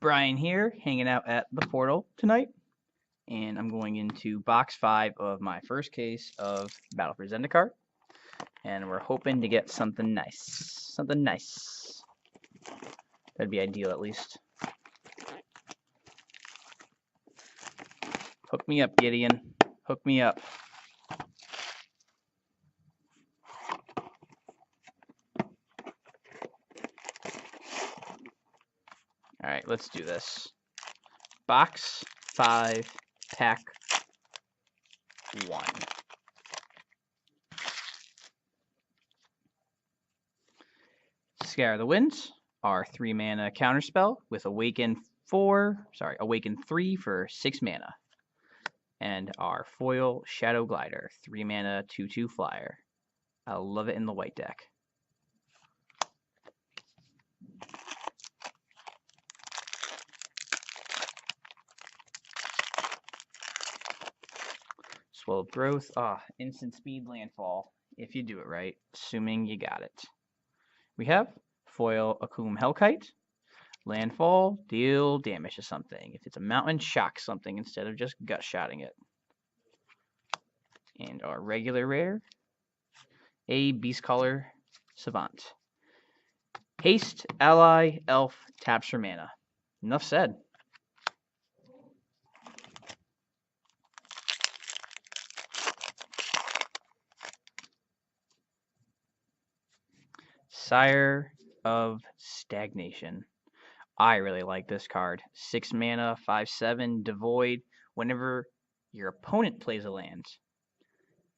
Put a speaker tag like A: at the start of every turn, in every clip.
A: Brian here, hanging out at the portal tonight, and I'm going into box 5 of my first case of Battle for Zendikar, and we're hoping to get something nice. Something nice. That'd be ideal, at least. Hook me up, Gideon. Hook me up. Alright, let's do this. Box 5, pack 1. Scare the Winds, our 3 mana counterspell with Awaken 3 for 6 mana. And our foil Shadow Glider, 3 mana, 2/2 flyer. I love it in the white deck. Swell Growth, instant speed landfall, if you do it right, assuming you got it. We have foil Akum Hellkite. Landfall, deal damage to something. If it's a mountain, shock something instead of just gut-shotting it. And our regular rare, a Beastcaller Savant. Haste, ally, elf, taps for mana. Enough said. Sire of Stagnation. I really like this card. 6 mana, 5/7, devoid. Whenever your opponent plays a land,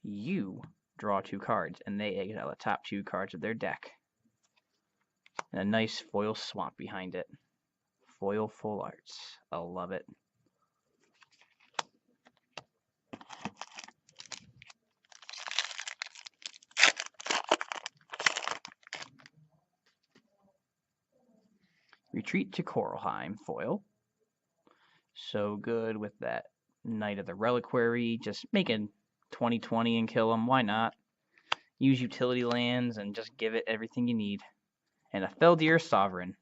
A: you draw 2 cards, and they exile the top 2 cards of their deck. And a nice foil swamp behind it. Foil full arts. I love it. Retreat to Coralheim foil. So good with that Knight of the Reliquary. Just make it 20/20 and kill them. Why not? Use utility lands and just give it everything you need. And a Feldir Sovereign.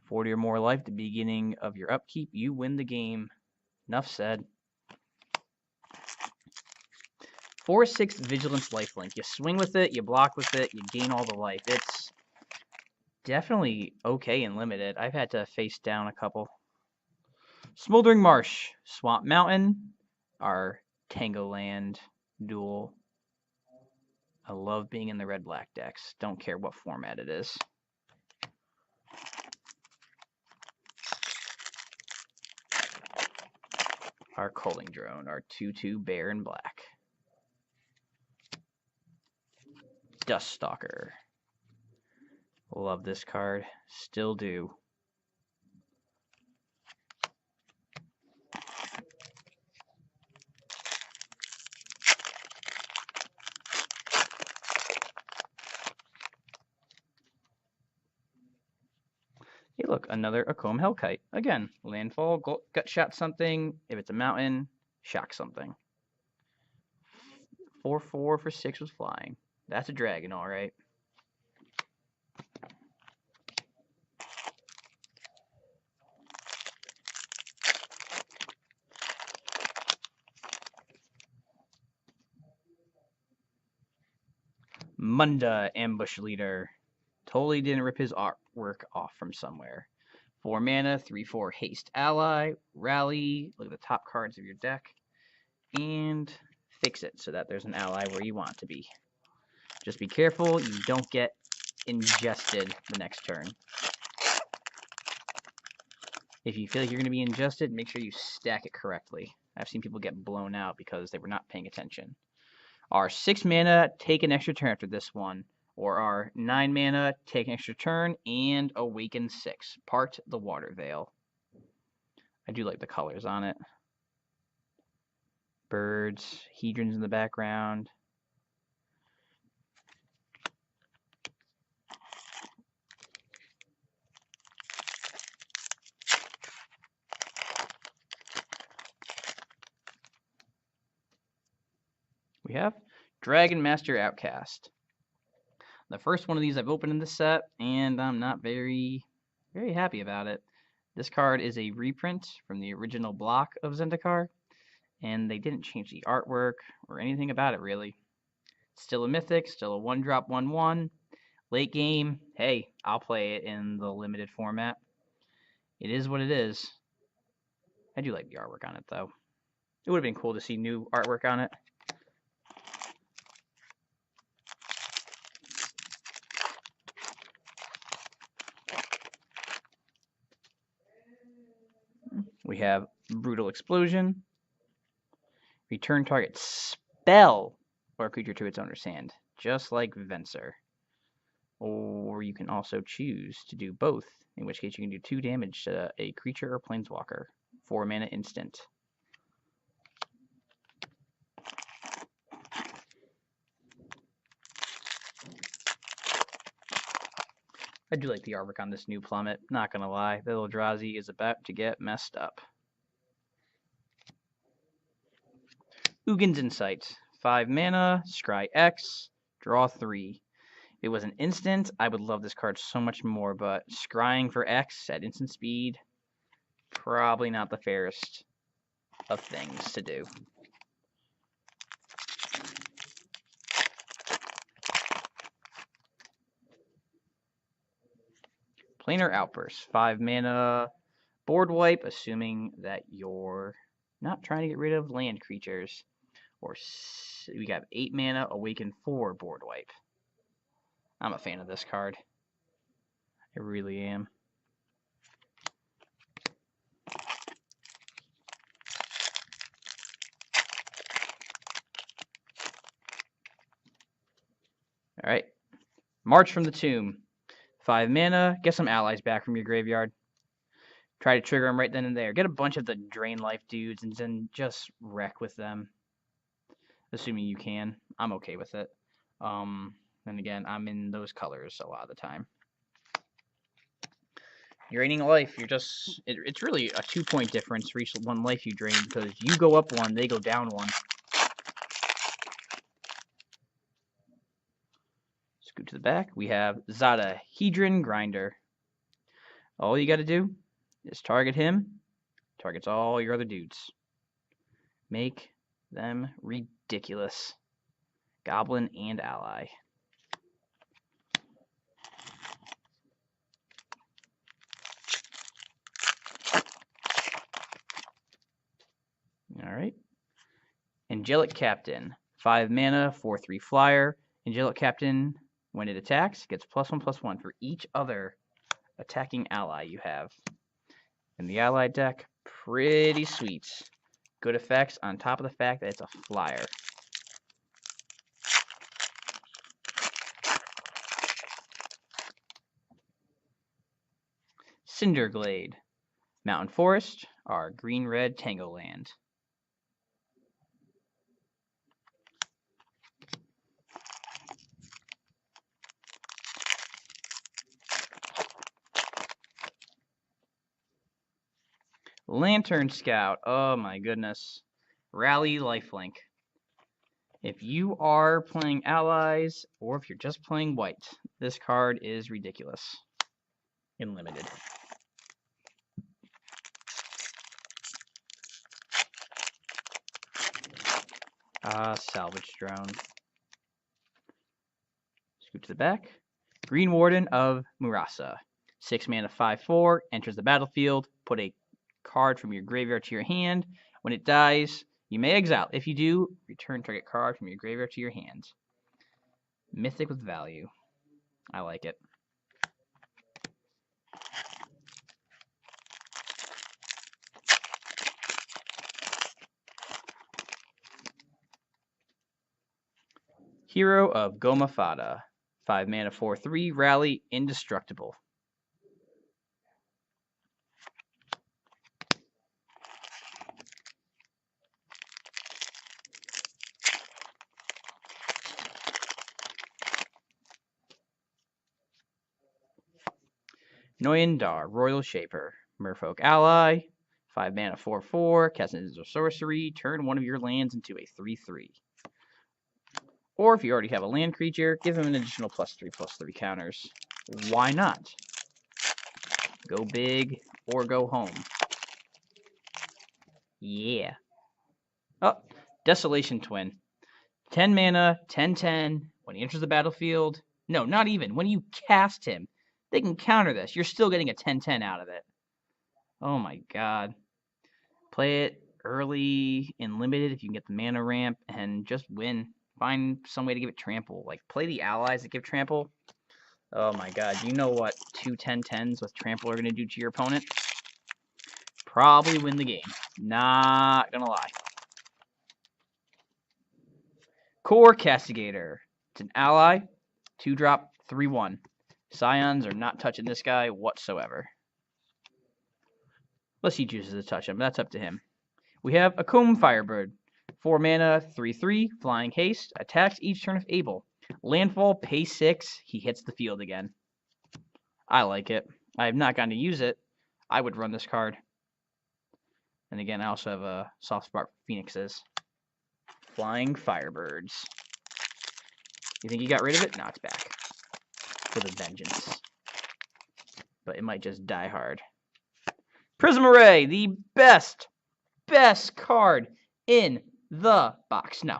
A: 40 or more life at the beginning of your upkeep. You win the game. Enough said. 4/6 Vigilance Lifelink. You swing with it, you block with it, you gain all the life. It's definitely okay and limited. I've had to face down a couple. Smoldering Marsh, Swamp Mountain, our Tangoland duel. I love being in the red-black decks. Don't care what format it is. Our Culling Drone, our 2/2 bear in black. Duststalker. Love this card. Still do. Hey, look, another Akum Hellkite. Again, landfall, gut shot something. If it's a mountain, shock something. 4/4 for 6 with flying. That's a dragon, all right. Munda, Ambush Leader. Totally didn't rip his artwork off from somewhere. 4 mana, 3/4 haste ally, rally, look at the top cards of your deck, and fix it so that there's an ally where you want it to be. Just be careful you don't get ingested the next turn. If you feel like you're going to be ingested, make sure you stack it correctly. I've seen people get blown out because they were not paying attention. Our 6 mana, take an extra turn after this one. Or our 9 mana, take an extra turn, and Awaken 6. Part the Water Veil. I do like the colors on it. Birds, Hedrons in the background. We have Dragon Master Outcast. The first one of these I've opened in this set, and I'm not very happy about it. This card is a reprint from the original block of Zendikar, and they didn't change the artwork or anything about it, really. Still a mythic, still a 1-drop 1/1. Late game, hey, I'll play it in the limited format. It is what it is. I do like the artwork on it, though. It would have been cool to see new artwork on it. We have Brutal Explosion. Return target spell or creature to its owner's hand, just like Venser. Or you can also choose to do both, in which case you can do 2 damage to a creature or planeswalker. 4 mana instant. I do like the artwork on this new Plummet, not gonna lie. The Eldrazi is about to get messed up. Ugin's Insight. 5 mana, scry X, draw 3. If it was an instant, I would love this card so much more, but scrying for X at instant speed, probably not the fairest of things to do. Planar Outburst. 5 mana, board wipe, assuming that you're not trying to get rid of land creatures. Or we got 8 mana, awaken 4, board wipe. I'm a fan of this card. I really am. Alright. March from the Tomb. 5 mana, get some allies back from your graveyard. Try to trigger them right then and there. Get a bunch of the drain life dudes and then just wreck with them. Assuming you can. I'm okay with it. And again, I'm in those colors a lot of the time. You're draining a life. You're just... It's really a 2-point difference for each 1 life you drain because you go up 1, they go down 1. Scoot to the back. We have Zada Hedron Grinder. All you got to do is target him. Targets all your other dudes. Make them ridiculous. Goblin and ally. Alright. Angelic Captain. 5 mana, 4/3 flyer. Angelic Captain, when it attacks, gets +1/+1 for each other attacking ally you have. In the ally deck, pretty sweet. Good effects on top of the fact that it's a flyer. Cinderglade. Mountain Forest, our green-red Tango Land. Lantern Scout. Oh my goodness. Rally Lifelink. If you are playing allies, or if you're just playing white, this card is ridiculous. In limited. Salvage Drone. Scoot to the back. Green Warden of Murasa. 6 mana, 5/4, enters the battlefield. Put a card from your graveyard to your hand. When it dies, you may exile. If you do, return target card from your graveyard to your hand. Mythic with value. I like it. Hero of Goma Fada. 5 mana, 4/3, rally, indestructible. Noyandar, Royal Shaper. Merfolk ally. 5 mana, 4/4, cast as a sorcery, turn one of your lands into a 3/3. Or if you already have a land creature, give him an additional +3/+3 counters. Why not? Go big or go home. Yeah. Oh, Desolation Twin. 10 mana, 10/10. When he enters the battlefield. No, not even. When you cast him, they can counter this. You're still getting a 10/10 out of it. Oh my god. Play it early and limited if you can get the mana ramp and just win. Find some way to give it trample. Like, play the allies that give trample. Oh my god. Do you know what 2 10/10s with trample are going to do to your opponent? Probably win the game. Not gonna lie. Core Castigator. It's an ally. 2-drop, 3/1. Scions are not touching this guy whatsoever. Unless he chooses to touch him. That's up to him. We have a Comb Firebird. 4 mana, 3/3, flying haste, attacks each turn if able. Landfall, pay 6, he hits the field again. I like it. I have not gotten to use it. I would run this card. And again, I also have a soft spot for Phoenixes. Flying Firebirds. You think you got rid of it? No, it's back. With a vengeance. But it might just die hard. Prism Array, the best card in the box. No.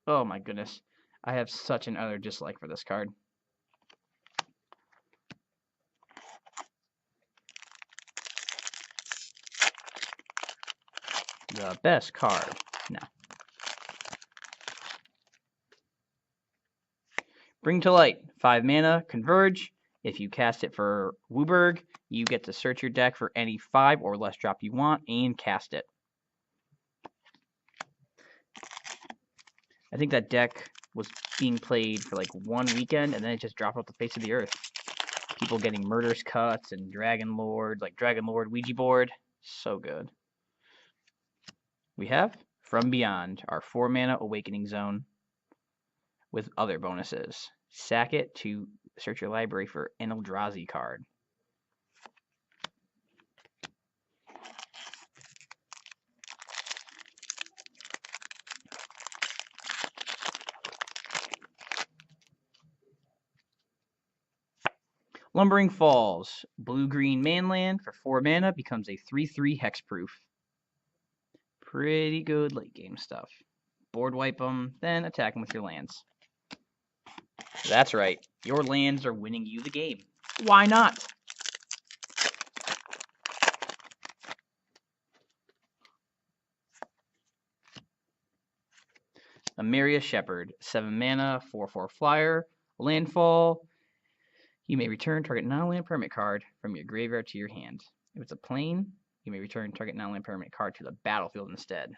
A: Oh my goodness. I have such an utter dislike for this card. The best card. No. Bring to Light. 5 mana, Converge. If you cast it for Wooburg, you get to search your deck for any 5 or less drop you want and cast it. I think that deck was being played for like 1 weekend and then it just dropped off the face of the earth. People getting Murderous Cuts and Dragon Lord, like Dragon Lord Ouija board. So good. We have From Beyond, our 4 mana Awakening Zone with other bonuses. Sack it to search your library for an Eldrazi card. Lumbering Falls, blue-green manland for 4 mana, becomes a 3/3 hexproof. Pretty good late game stuff. Board wipe them, then attack them with your lands. That's right, your lands are winning you the game. Why not? Ameria Shepherd, 7 mana, 4/4 flyer, landfall. You may return target non-land permanent card from your graveyard to your hand. If it's a plane, you may return target non-land permanent card to the battlefield instead.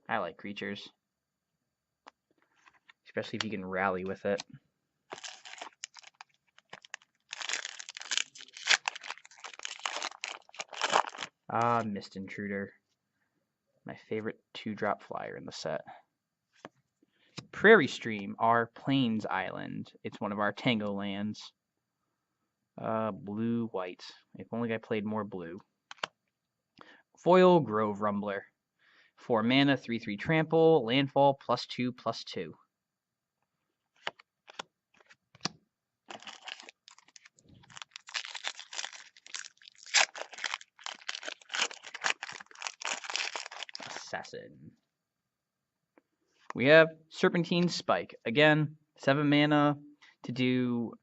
A: I like creatures. Especially if you can rally with it. Ah, Mist Intruder. My favorite 2-drop flyer in the set. Prairie Stream, our Plains Island. It's one of our Tango lands. Blue-white. If only I played more blue. Foil Grove Rumbler. 4 mana, 3/3 trample, landfall, +2/+2. Assassin. We have Serpentine Spike. Again, 7 mana to do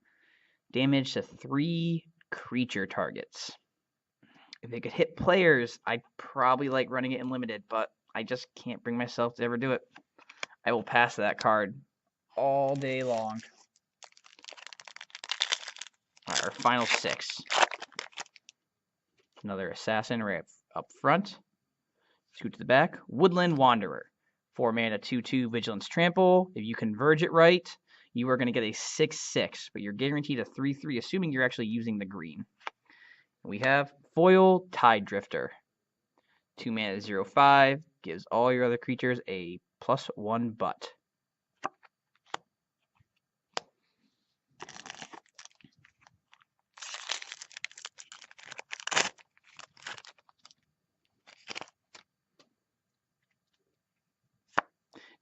A: damage to 3 creature targets. If it could hit players, I'd probably like running it in limited, but I just can't bring myself to ever do it. I will pass that card all day long. All right, our final 6. Another Assassin right up front. Scoot to the back. Woodland Wanderer. 4 mana, 2/2 Vigilance Trample. If you converge it right, you are going to get a 6/6, but you're guaranteed a 3/3, assuming you're actually using the green. We have Foil Tide Drifter. 2 mana, 0/5. Gives all your other creatures a +1 butt.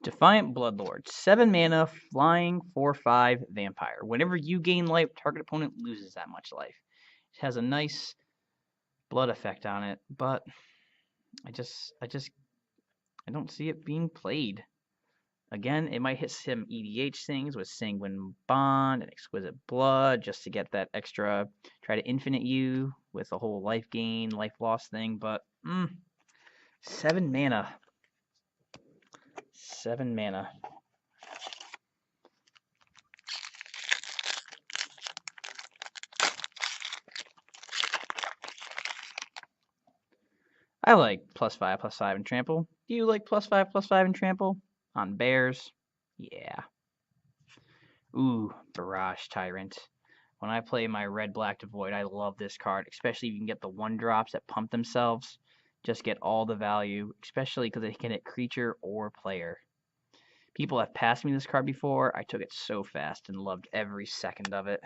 A: Defiant Bloodlord, 7 mana, flying 4/5 vampire. Whenever you gain life, target opponent loses that much life. has a nice blood effect on it, but I don't see it being played. Again, it might hit some EDH things with Sanguine Bond and Exquisite Blood just to get that extra, try to infinite you with the whole life gain, life loss thing, but 7 mana. 7 mana. I like +5/+5 and trample. Do you like +5/+5 and trample? On bears? Yeah. Ooh, Barrage Tyrant. When I play my red-black Devoid, I love this card, especially if you can get the 1-drops that pump themselves. Just get all the value, especially because it can hit creature or player. People have passed me this card before. I took it so fast and loved every second of it.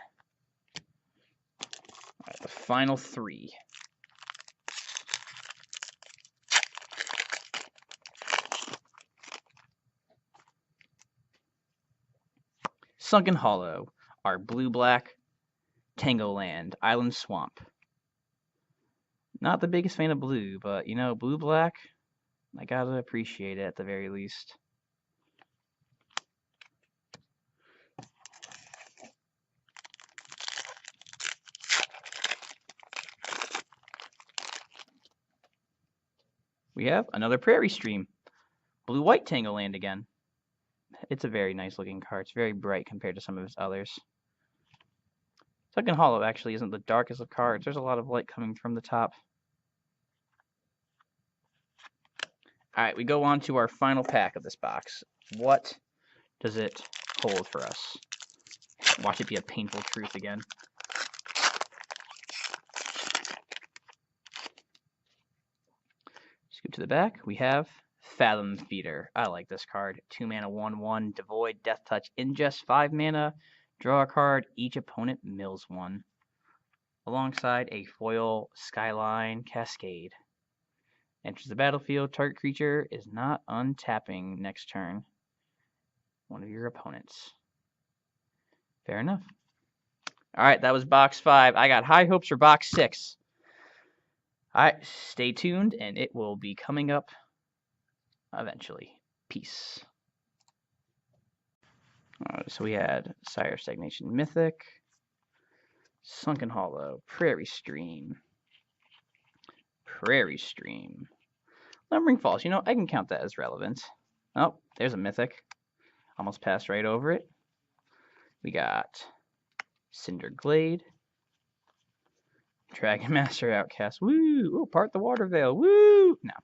A: All right, the final 3. Sunken Hollow, our blue-black Tangoland, Island Swamp. Not the biggest fan of blue, but you know, blue-black, I gotta appreciate it at the very least. We have another Prairie Stream, blue-white Tangoland again. It's a very nice looking card. It's very bright compared to some of its others. Sunken Hollow actually isn't the darkest of cards. There's a lot of light coming from the top. Alright, we go on to our final pack of this box. What does it hold for us? Watch it be a painful truth again. Scoot to the back. We have Fathom Feeder. I like this card. 2 mana, 1/1, Devoid, Death Touch, ingest 5 mana, draw a card, each opponent mills 1. Alongside a foil Skyline Cascade. Enters the battlefield, target creature is not untapping next turn. One of your opponents. Fair enough. Alright, that was box 5. I got high hopes for box 6. Alright, stay tuned and it will be coming up eventually. Peace. So we had Sire Stagnation Mythic, Sunken Hollow, Prairie Stream, Lumbering Falls. You know, I can count that as relevant. Oh, there's a Mythic. Almost passed right over it. We got Cinder Glade, Dragon Master Outcast. Woo! Ooh, Part the Water Veil. Woo! No.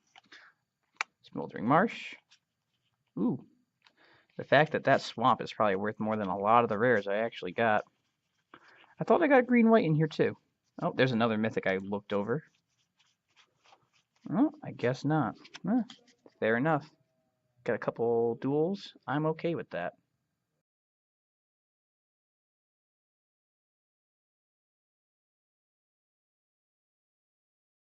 A: Smoldering Marsh. Ooh. The fact that that swamp is probably worth more than a lot of the rares I actually got. I thought I got green-white in here too. Oh, there's another Mythic I looked over. Oh, I guess not. Fair enough. Got a couple duels. I'm okay with that.